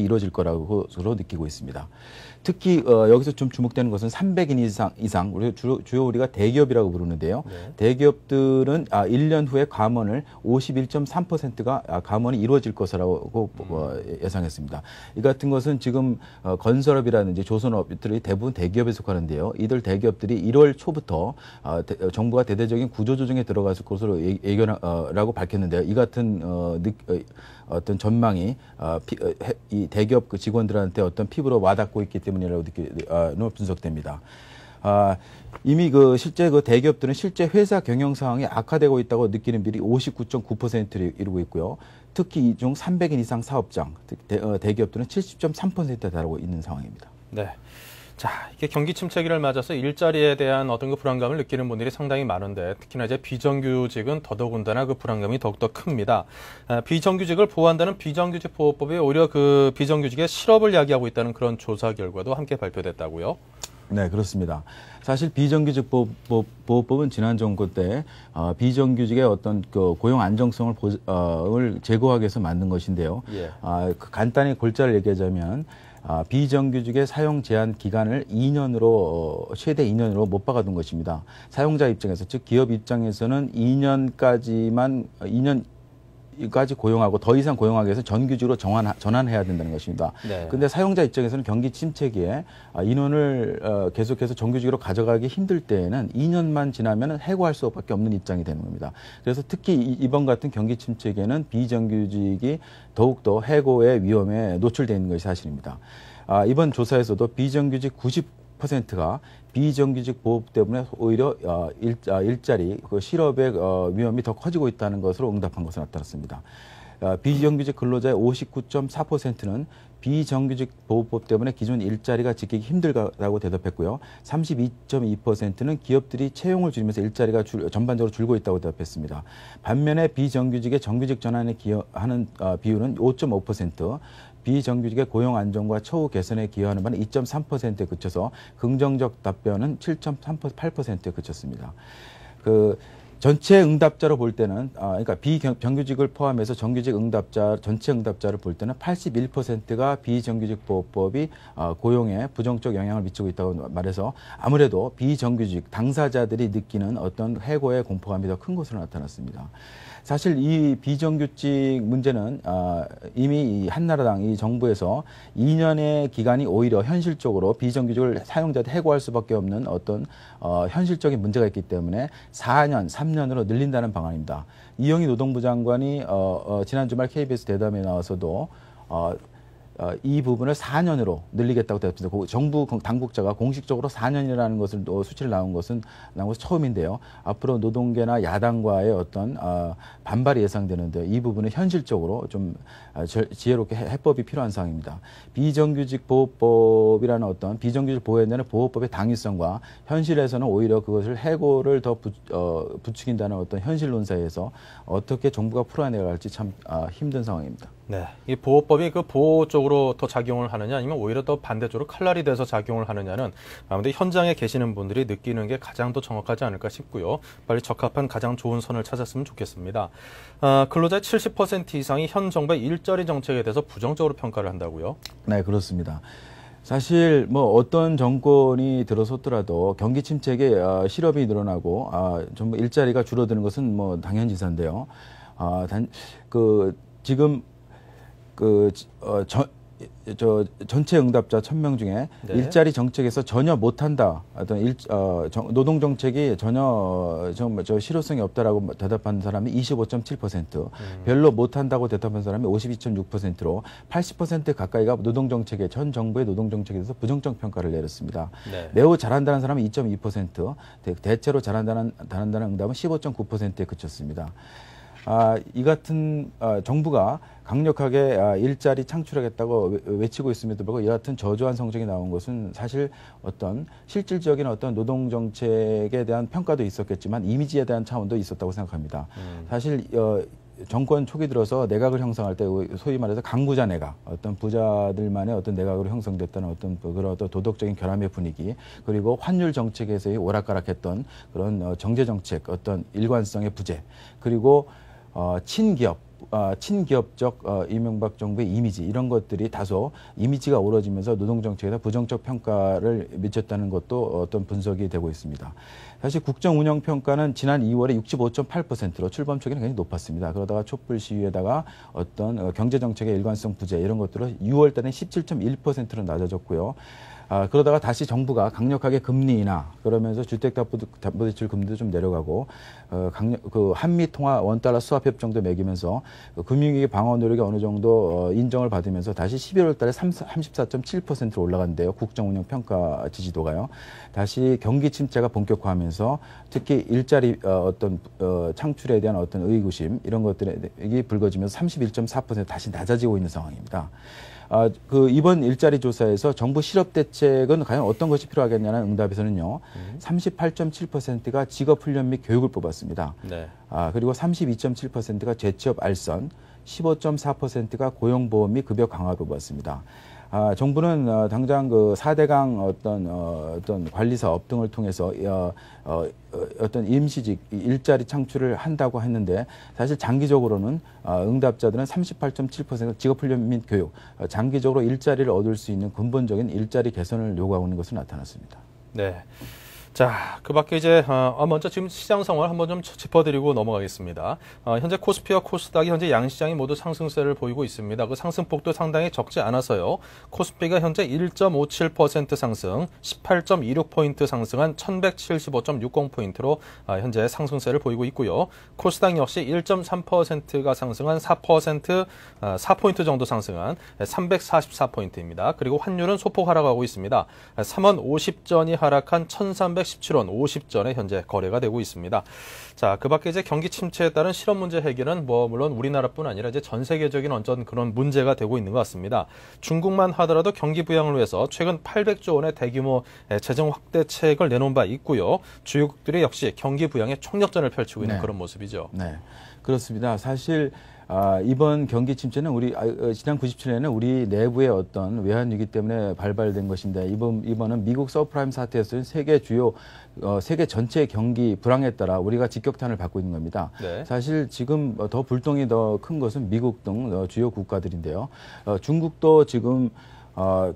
이루어질 거라고 느끼고 있습니다. 특히 여기서 좀 주목되는 것은 300인 이상 우리 주요 우리가 대기업이라고 부르는데요. 네. 대기업들은 1년 이후에 감원을 51.3%가 감원이 이루어질 것이라고 예상했습니다. 이 같은 것은 지금 건설업이라든지 조선업들이 대부분 대기업에 속하는데요. 이들 대기업들이 1월 초부터 정부가 대대적인 구조조정에 들어갔을 것으로 예견라고 밝혔는데요. 이 같은 어떤 전망이 이 대기업 그 직원들한테 어떤 피부로 와닿고 있기 때문이라고 분석됩니다. 이미 실제 대기업들은 실제 회사 경영 상황이 악화되고 있다고 느끼는 비율이 59.9%를 이루고 있고요. 특히 이 중 300인 이상 사업장, 대기업들은 70.3%에 달하고 있는 상황입니다. 네. 자, 이게 경기 침체기를 맞아서 일자리에 대한 어떤 그 불안감을 느끼는 분들이 상당히 많은데, 특히나 이제 비정규직은 더더군다나 그 불안감이 더욱더 큽니다. 비정규직을 보호한다는 비정규직 보호법이 오히려 그 비정규직의 실업을 야기하고 있다는 그런 조사 결과도 함께 발표됐다고요? 네, 그렇습니다. 사실 비정규직 보호법은 지난 정부 때 비정규직의 어떤 그 고용 안정성을 제고하기 위해서 만든 것인데요. 예. 간단히 골자를 얘기하자면 비정규직의 사용 제한 기간을 2년으로 최대 2년으로 못 박아둔 것입니다. 사용자 입장에서, 즉 기업 입장에서는 2년까지 고용하고 더 이상 고용하기 위해서 정규직으로 전환해야 된다는 것입니다. 그런데 네. 사용자 입장에서는 경기 침체기에 인원을 계속해서 정규직으로 가져가기 힘들 때에는 2년만 지나면 해고할 수밖에 없는 입장이 되는 겁니다. 그래서 특히 이번 같은 경기 침체기에는 비정규직이 더욱더 해고의 위험에 노출되어 있는 것이 사실입니다. 이번 조사에서도 비정규직 90%가 비정규직 보호 때문에 오히려 일자리, 실업의 위험이 더 커지고 있다는 것으로 응답한 것으로 나타났습니다. 비정규직 근로자의 59.4%는 비정규직 보호법 때문에 기존 일자리가 지키기 힘들다고 대답했고요. 32.2%는 기업들이 채용을 줄이면서 일자리가 전반적으로 줄고 있다고 대답했습니다. 반면에 비정규직의 정규직 전환에 기여하는 비율은 5.5%, 비정규직의 고용 안정과 처우 개선에 기여하는 바는 2.3%에 그쳐서 긍정적 답변은 7.8%에 그쳤습니다. 전체 응답자로 볼 때는, 그러니까 비정규직을 포함해서 정규직 전체 응답자를 볼 때는 81%가 비정규직 보호법이 고용에 부정적 영향을 미치고 있다고 말해서 아무래도 비정규직 당사자들이 느끼는 어떤 해고의 공포감이 더 큰 것으로 나타났습니다. 사실 이 비정규직 문제는 이미 이 한나라당, 이 정부에서 2년의 기간이 오히려 현실적으로 비정규직을 사용자한테 해고할 수밖에 없는 어떤 현실적인 문제가 있기 때문에 4년, 3년으로 늘린다는 방안입니다. 이영희 노동부 장관이 지난 주말 KBS 대담에 나와서도 이 부분을 4년으로 늘리겠다고 대답했습니다. 정부 당국자가 공식적으로 4년이라는 것을 수치를 나온 것은 처음인데요. 앞으로 노동계나 야당과의 어떤 반발이 예상되는데 이 부분은 현실적으로 좀 지혜롭게 해법이 필요한 사항입니다. 비정규직 보호법이라는 어떤 비정규직 보호에 대한 보호법의 당위성과 현실에서는 오히려 그것을 해고를 더 부추긴다는 어떤 현실 논사에서 어떻게 정부가 풀어내야 할지 참 힘든 상황입니다. 네, 이 보호법이 그 보호 쪽으로 더 작용을 하느냐, 아니면 오히려 더 반대쪽으로 칼날이 돼서 작용을 하느냐는 아무래도 현장에 계시는 분들이 느끼는 게 가장 더 정확하지 않을까 싶고요. 빨리 적합한 가장 좋은 선을 찾았으면 좋겠습니다. 근로자의 70% 이상이 현 정부의 일자리 정책에 대해서 부정적으로 평가를 한다고요? 네, 그렇습니다. 사실 어떤 정권이 들어섰더라도 경기 침체에 실업이 늘어나고 전부 일자리가 줄어드는 것은 당연지사인데요. 지금 전체 응답자 1000명 중에 네. 일자리 정책에서 전혀 못한다, 어떤 노동 정책이 전혀 실효성이 없다라고 대답한 사람이 25.7%, 별로 못한다고 대답한 사람이 52.6%로 80% 가까이가 노동 정책에 전 정부의 노동 정책에 대해서 부정적 평가를 내렸습니다. 네. 매우 잘한다는 사람은 2.2%, 대체로 잘한다는 응답은 15.9%에 그쳤습니다. 이 같은 정부가 강력하게 일자리 창출하겠다고 외치고 있음에도 불구하고 이 같은 저조한 성적이 나온 것은 사실 어떤 실질적인 어떤 노동 정책에 대한 평가도 있었겠지만 이미지에 대한 차원도 있었다고 생각합니다. 사실 정권 초기 들어서 내각을 형성할 때 소위 말해서 강부자 내각, 어떤 부자들만의 어떤 내각으로 형성됐다는 어떤 그런 어떤 도덕적인 결함의 분위기, 그리고 환율 정책에서의 오락가락했던 그런 정제 정책, 어떤 일관성의 부재, 그리고 친기업, 친기업적 이명박 정부의 이미지 이런 것들이 다소 이미지가 오러지면서 노동정책에다 부정적 평가를 미쳤다는 것도 어떤 분석이 되고 있습니다. 사실 국정운영평가는 지난 2월에 65.8%로 출범 초기는 굉장히 높았습니다. 그러다가 촛불 시위에다가 어떤 경제정책의 일관성 부재 이런 것들로 6월 달에 17.1%로 낮아졌고요. 그러다가 다시 정부가 강력하게 금리 인하 그러면서 주택담보대출 금리도 좀 내려가고 한미 통화 원달러 수합 협정도 매기면서 금융위기 방어 노력이 어느 정도 인정을 받으면서 다시 11월 달에 34.7%로 올라간대요. 국정운영 평가 지지도가요. 다시 경기 침체가 본격화하면서 특히 일자리 창출에 대한 어떤 의구심 이런 것들이 불거지면서 31.4% 다시 낮아지고 있는 상황입니다. 이번 일자리 조사에서 정부 실업 대책은 과연 어떤 것이 필요하겠냐는 응답에서는요, 38.7%가 직업훈련 및 교육을 뽑았습니다. 네. 그리고 32.7%가 재취업 알선, 15.4%가 고용보험 및 급여 강화를 뽑았습니다. 정부는 당장 그 4대강 어떤 관리 사업 등을 통해서 어떤 임시직 일자리 창출을 한다고 했는데 사실 장기적으로는 응답자들은 38.7%가 직업훈련 및 교육, 장기적으로 일자리를 얻을 수 있는 근본적인 일자리 개선을 요구하고 있는 것으로 나타났습니다. 네. 자, 그 밖에 이제, 먼저 지금 시장 상황을 한번 좀 짚어드리고 넘어가겠습니다. 현재 코스피와 코스닥이 현재 양시장이 모두 상승세를 보이고 있습니다. 그 상승폭도 상당히 적지 않아서요. 코스피가 현재 1.57% 상승, 18.26포인트 상승한 1175.60포인트로 현재 상승세를 보이고 있고요. 코스닥 역시 1.3%가 상승한 4포인트 정도 상승한 344포인트입니다. 그리고 환율은 소폭 하락하고 있습니다. 3원 50전이 하락한 1317원 50전에 현재 거래가 되고 있습니다. 자, 그 밖에 이제 경기 침체에 따른 실업 문제 해결은 물론 우리나라뿐 아니라 이제 전 세계적인 어떤 그런 문제가 되고 있는 것 같습니다. 중국만 하더라도 경기 부양을 위해서 최근 800조 원의 대규모 재정 확대책을 내놓은 바 있고요. 주요국들이 역시 경기 부양에 총력전을 펼치고 있는 그런 모습이죠. 네, 그렇습니다. 사실 이번 경기 침체는 지난 97년에는 우리 내부의 어떤 외환 위기 때문에 발발된 것인데 이번은 미국 서프라임 사태에서 세계 전체의 경기 불황에 따라 우리가 직격탄을 받고 있는 겁니다. 네. 사실 지금 불똥이 더 큰 것은 미국 등 주요 국가들인데요. 중국도 지금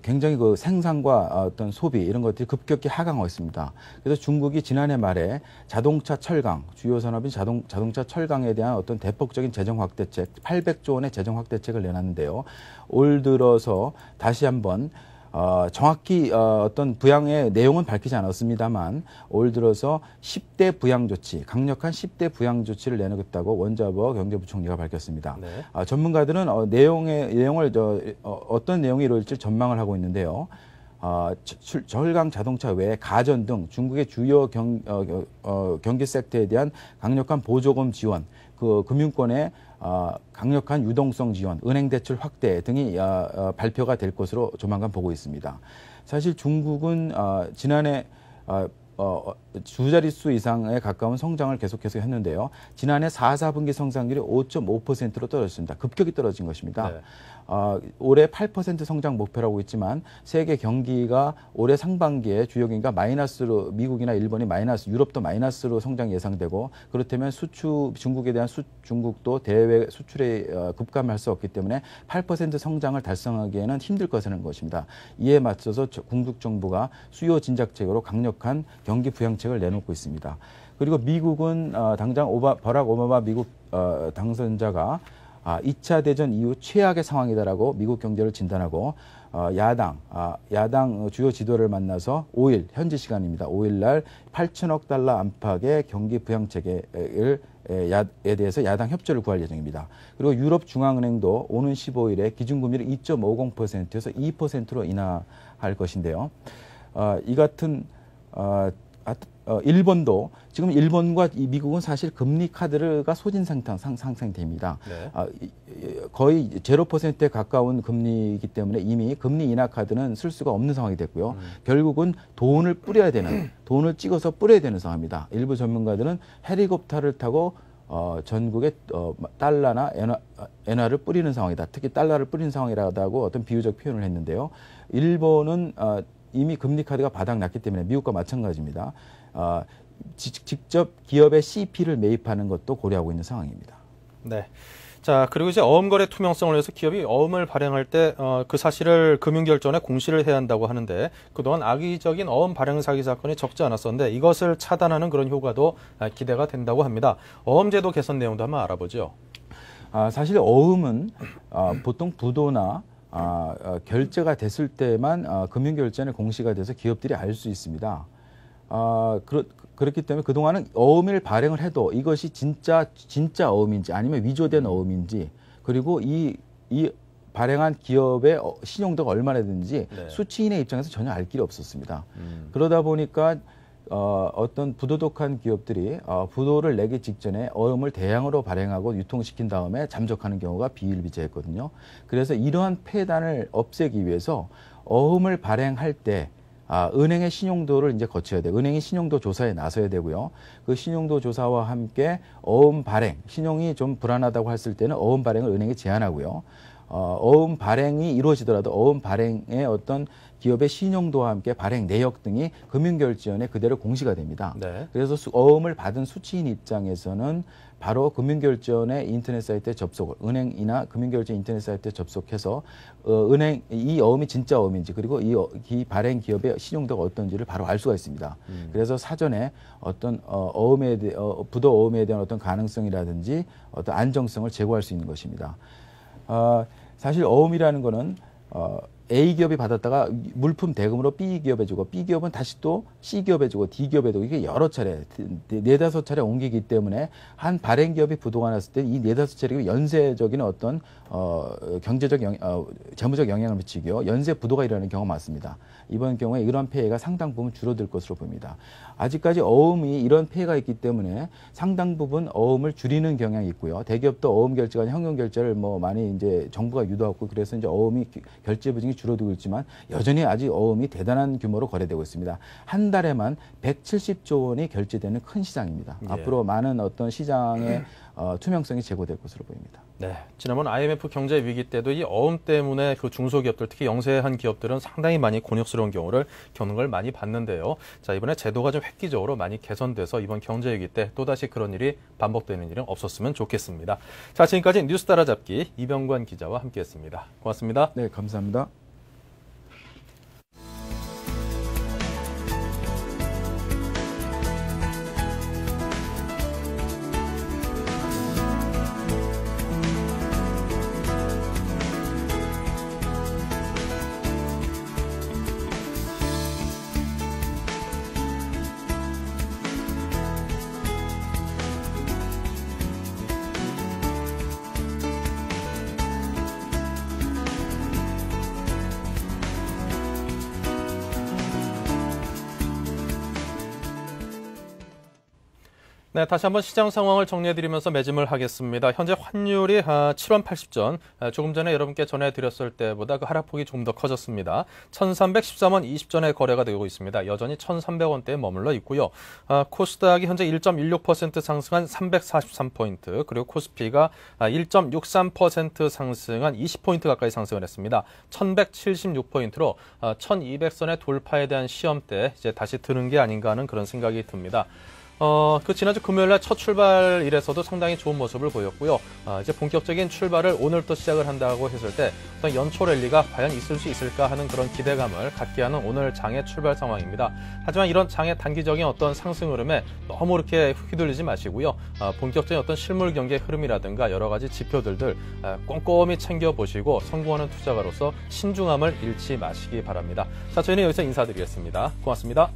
굉장히 그 생산과 어떤 소비 이런 것들이 급격히 하강하고 있습니다. 그래서 중국이 지난해 말에 자동차 철강, 주요 산업인 자동차 철강에 대한 어떤 대폭적인 재정 확대책, 800조 원의 재정 확대책을 내놨는데요. 올 들어서 다시 한번 정확히 어떤 부양의 내용은 밝히지 않았습니다만 올 들어서 10대 부양 조치, 강력한 10대 부양 조치를 내놓겠다고 원자버 경제부총리가 밝혔습니다. 네. 전문가들은 내용을 어떤 내용이 이룰지 전망을 하고 있는데요. 철강 자동차 외에 가전 등 중국의 주요 경기 섹터에 대한 강력한 보조금 지원, 그 금융권의 강력한 유동성 지원, 은행 대출 확대 등이 발표가 될 것으로 조만간 보고 있습니다. 사실 중국은 지난해 두 자릿수 이상에 가까운 성장을 계속해서 했는데요. 지난해 4분기 성장률이 5.5%로 떨어졌습니다. 급격히 떨어진 것입니다. 네. 올해 8% 성장 목표라고 있지만 세계 경기가 올해 상반기에 주요 경기가 마이너스로 미국이나 일본이 마이너스, 유럽도 마이너스로 성장 예상되고 그렇다면 중국에 대한 중국도 대외 수출에 급감할 수 없기 때문에 8% 성장을 달성하기에는 힘들 것이라는 것입니다. 이에 맞서서 중국 정부가 수요 진작책으로 강력한 경기 부양책을 내놓고 있습니다. 그리고 미국은 당장 버락 오바마 미국 당선자가 2차 대전 이후 최악의 상황이다라고 미국 경제를 진단하고 야당 주요 지도를 만나서 5일 현지 시간입니다. 5일 날 8천억 달러 안팎의 경기 부양책에 대해서 야당 협조를 구할 예정입니다. 그리고 유럽 중앙은행도 오는 15일에 기준금리를 2.50%에서 2%로 인하할 것인데요. 이 같은 일본도 지금 일본과 미국은 사실 금리 카드가 소진 상태입니다. 네. 거의 0%에 가까운 금리이기 때문에 이미 금리 인하 카드는 쓸 수가 없는 상황이 됐고요. 결국은 돈을 찍어서 뿌려야 되는 상황입니다. 일부 전문가들은 헬리콥터를 타고 전국에 달러나 엔화를 뿌리는 상황이다. 특히 달러를 뿌리는 상황이라고 어떤 비유적 표현을 했는데요. 일본은 이미 금리 카드가 바닥났기 때문에 미국과 마찬가지입니다. 직접 기업의 CP를 매입하는 것도 고려하고 있는 상황입니다. 네. 자, 그리고 이제 어음거래 투명성을 위해서 기업이 어음을 발행할 때 그 사실을 금융결정에 공시를 해야 한다고 하는데 그동안 악의적인 어음 발행 사기 사건이 적지 않았었는데 이것을 차단하는 그런 효과도 기대가 된다고 합니다. 어음제도 개선 내용도 한번 알아보죠. 사실 어음은 보통 부도나 결제가 됐을 때만 금융결제는 공시가 돼서 기업들이 알 수 있습니다. 그렇기 때문에 그동안은 어음을 발행을 해도 이것이 진짜 어음인지 아니면 위조된 어음인지 그리고 이 발행한 기업의 신용도가 얼마나 되는지 네. 수취인의 입장에서 전혀 알 길이 없었습니다. 그러다 보니까 어떤 부도덕한 기업들이 부도를 내기 직전에 어음을 대량으로 발행하고 유통시킨 다음에 잠적하는 경우가 비일비재했거든요. 그래서 이러한 폐단을 없애기 위해서 어음을 발행할 때 은행의 신용도를 이제 거쳐야 돼요. 은행이 신용도 조사에 나서야 되고요. 그 신용도 조사와 함께 어음 발행, 신용이 좀 불안하다고 했을 때는 어음 발행을 은행에 제한하고요. 어음 발행이 이루어지더라도 어음 발행의 어떤 기업의 신용도와 함께 발행 내역 등이 금융결제원에 그대로 공시가 됩니다. 네. 그래서 어음을 받은 수취인 입장에서는 바로 금융결제원의 인터넷 사이트에 접속을, 은행이나 금융결제 인터넷 사이트에 접속해서 은행 이 어음이 진짜 어음인지 그리고 이 발행 기업의 신용도가 어떤지를 바로 알 수가 있습니다. 그래서 사전에 어떤 부도 어음에 대한 어떤 가능성이라든지 어떤 안정성을 제고할 수 있는 것입니다. 사실 어음이라는 거는 A기업이 받았다가 물품 대금으로 B기업에 주고 B기업은 다시 또 C기업에 주고 D기업에 주고 이게 여러 차례, 네다섯 차례 옮기기 때문에 한 발행기업이 부도가 났을 때 이 네다섯 차례가 연쇄적인 어떤 경제적 재무적 영향을 미치고요. 연쇄 부도가 일어나는 경우가 많습니다. 이번 경우에 이런 폐해가 상당 부분 줄어들 것으로 보입니다. 아직까지 어음이 이런 폐해가 있기 때문에 상당 부분 어음을 줄이는 경향이 있고요. 대기업도 어음 결제가 현금 결제를 많이 이제 정부가 유도하고 그래서 이제 어음이 결제 비중이 줄어들고 있지만 여전히 아직 어음이 대단한 규모로 거래되고 있습니다. 한 달에만 170조 원이 결제되는 큰 시장입니다. 예. 앞으로 많은 어떤 시장의 투명성이 제고될 것으로 보입니다. 네, 지난번 IMF 경제 위기 때도 이 어음 때문에 그 중소기업들, 특히 영세한 기업들은 상당히 많이 곤욕스러운 경우를 겪는 걸 많이 봤는데요. 자, 이번에 제도가 좀 획기적으로 많이 개선돼서 이번 경제 위기 때 또다시 그런 일이 반복되는 일은 없었으면 좋겠습니다. 자, 지금까지 뉴스 따라잡기 이병관 기자와 함께했습니다. 고맙습니다. 네, 감사합니다. 네, 다시 한번 시장 상황을 정리해드리면서 매짐을 하겠습니다. 현재 환율이 7원 80전, 조금 전에 여러분께 전해드렸을 때보다 그 하락폭이 조금 더 커졌습니다. 1313원 20전에 거래가 되고 있습니다. 여전히 1300원대에 머물러 있고요. 코스닥이 현재 1.16% 상승한 343포인트, 그리고 코스피가 1.63% 상승한 20포인트 가까이 상승을 했습니다. 1176포인트로 1200선의 돌파에 대한 시험대 이제 다시 드는 게 아닌가 하는 그런 생각이 듭니다. 그 지난주 금요일날 첫 출발일에서도 상당히 좋은 모습을 보였고요. 이제 본격적인 출발을 오늘부터 시작을 한다고 했을 때 어떤 연초 랠리가 과연 있을 수 있을까 하는 그런 기대감을 갖게 하는 오늘 장의 출발 상황입니다. 하지만 이런 장의 단기적인 어떤 상승 흐름에 너무 이렇게 휘둘리지 마시고요. 본격적인 어떤 실물 경기의 흐름이라든가 여러 가지 지표들을 꼼꼼히 챙겨보시고 성공하는 투자가로서 신중함을 잃지 마시기 바랍니다. 자, 저희는 여기서 인사드리겠습니다. 고맙습니다.